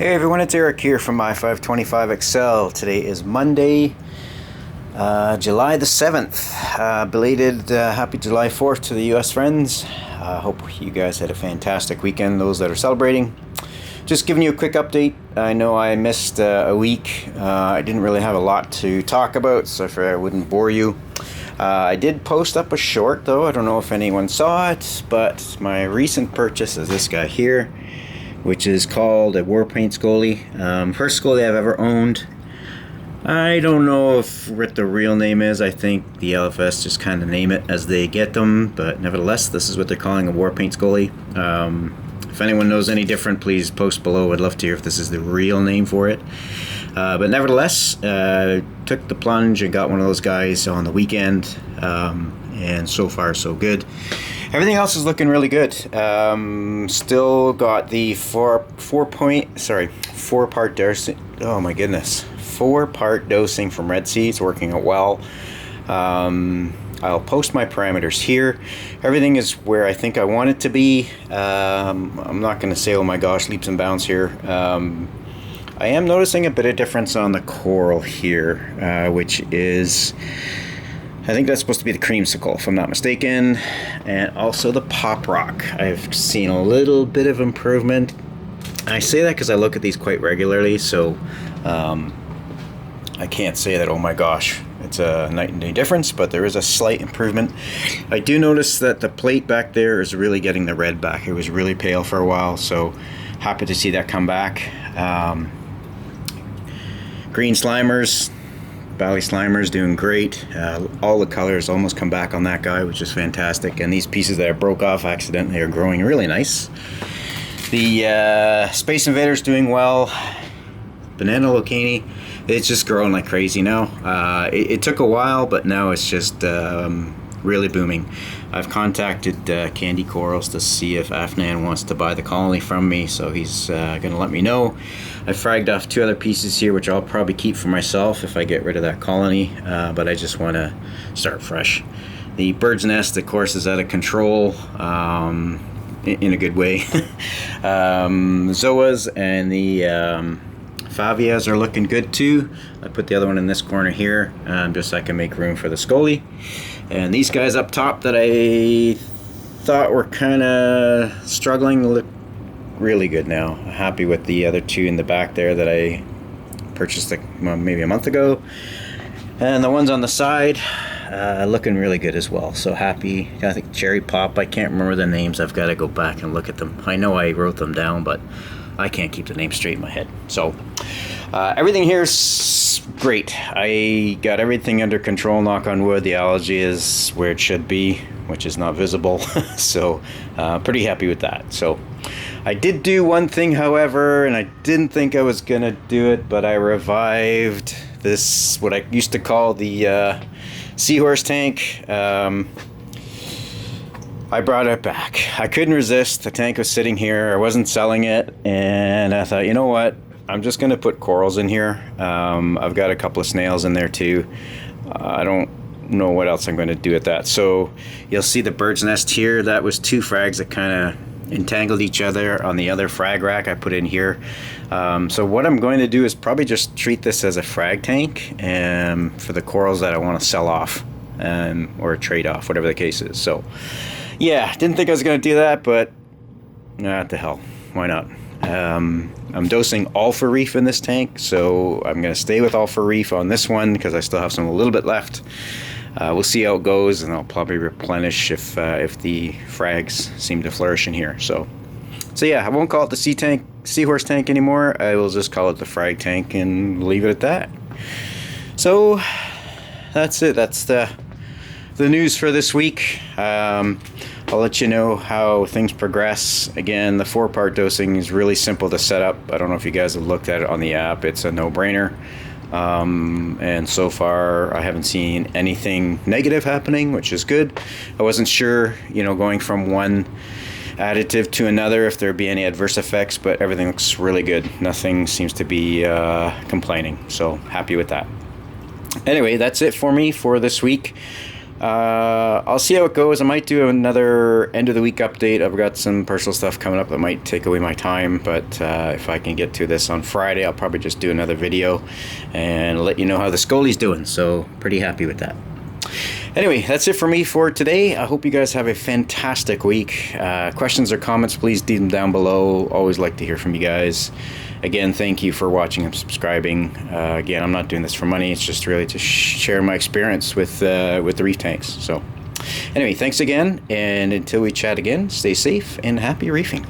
Hey everyone, it's Eric here from i525XL. Today is Monday, July the 7th. Belated happy July 4th to the US friends. Hope you guys had a fantastic weekend, those that are celebrating. Just giving you a quick update. I know I missed a week. I didn't really have a lot to talk about, so I figured I wouldn't bore you. I did post up a short though. I don't know if anyone saw it, but my recent purchase is this guy here, which is called a War Paint Scoly. First Scoly I've ever owned. I don't know what the real name is. I think the LFS just kind of name it as they get them, but nevertheless, this is what they're calling a War Paint Scoly. If anyone knows any different, please post below. I'd love to hear if this is the real name for it. But nevertheless, took the plunge and got one of those guys on the weekend, and so far so good. Everything else is looking really good. Still got the four-part dosing. Oh my goodness, 4-part dosing from Red Sea. It's working out well. I'll post my parameters here. Everything is where I think I want it to be. I'm not going to say, oh my gosh, leaps and bounds here. I am noticing a bit of difference on the coral here, which is, I think that's supposed to be the creamsicle, if I'm not mistaken, and also the pop rock. I've seen a little bit of improvement. I say that because I look at these quite regularly, so I can't say that, oh my gosh, it's a night and day difference, but there is a slight improvement. I do notice that the plate back there is really getting the red back. It was really pale for a while, so happy to see that come back. Green Slimers, Valley Slimer's doing great. All the colors almost come back on that guy, which is fantastic. And these pieces that I broke off accidentally are growing really nice. The Space Invader's doing well. Banana Locani, it's just growing like crazy now. It took a while, but now it's just really booming. I've contacted Candy Corals to see if Afnan wants to buy the colony from me, so he's going to let me know. I fragged off 2 other pieces here, which I'll probably keep for myself if I get rid of that colony, but I just want to start fresh. The bird's nest, of course, is out of control, in a good way. Zoas and the Favias are looking good too. I put the other one in this corner here, just so I can make room for the Scoly. And these guys up top that I thought were kind of struggling look really good now. Happy with the other 2 in the back there that I purchased maybe a month ago. And the ones on the side looking really good as well. So happy. I think Cherry Pop, I can't remember the names. I've got to go back and look at them. I know I wrote them down, but I can't keep the names straight in my head. So everything here is great. I got everything under control, knock on wood. The algae is where it should be, which is not visible. So pretty happy with that. So I did do one thing, however, and I didn't think I was gonna do it, but I revived this, what I used to call the seahorse tank. I brought it back. I couldn't resist. The tank was sitting here. I wasn't selling it, and I thought, you know what? I'm just going to put corals in here. I've got a couple of snails in there too. I don't know what else I'm going to do with that. So you'll see the bird's nest here. That was 2 frags that kind of entangled each other on the other frag rack I put in here. So what I'm going to do is probably just treat this as a frag tank for the corals that I want to sell off or trade off, whatever the case is. So yeah, didn't think I was going to do that, but what the hell, why not? I'm dosing all for Reef in this tank, so I'm going to stay with all for Reef on this one because I still have a little bit left. We'll see how it goes, and I'll probably replenish if the frags seem to flourish in here. So yeah, I won't call it the seahorse tank anymore. I will just call it the frag tank and leave it at that. So that's it. That's the news for this week. I'll let you know how things progress. Again, the 4-part dosing is really simple to set up. I don't know if you guys have looked at it on the app. It's a no-brainer. And so far, I haven't seen anything negative happening, which is good. I wasn't sure, going from one additive to another, if there'd be any adverse effects, but everything looks really good. Nothing seems to be complaining, so happy with that. Anyway, that's it for me for this week. I'll see how it goes. I might do another end of the week update. I've got some personal stuff coming up that might take away my time, but if I can get to this on Friday, I'll probably just do another video and let you know how the Scoly's doing. So pretty happy with that. Anyway, that's it for me for today. I hope you guys have a fantastic week. Questions or comments, please leave them down below. Always like to hear from you guys. Again, thank you for watching and subscribing. Again, I'm not doing this for money. It's just really to share my experience with the reef tanks. So anyway, thanks again. And until we chat again, stay safe and happy reefing.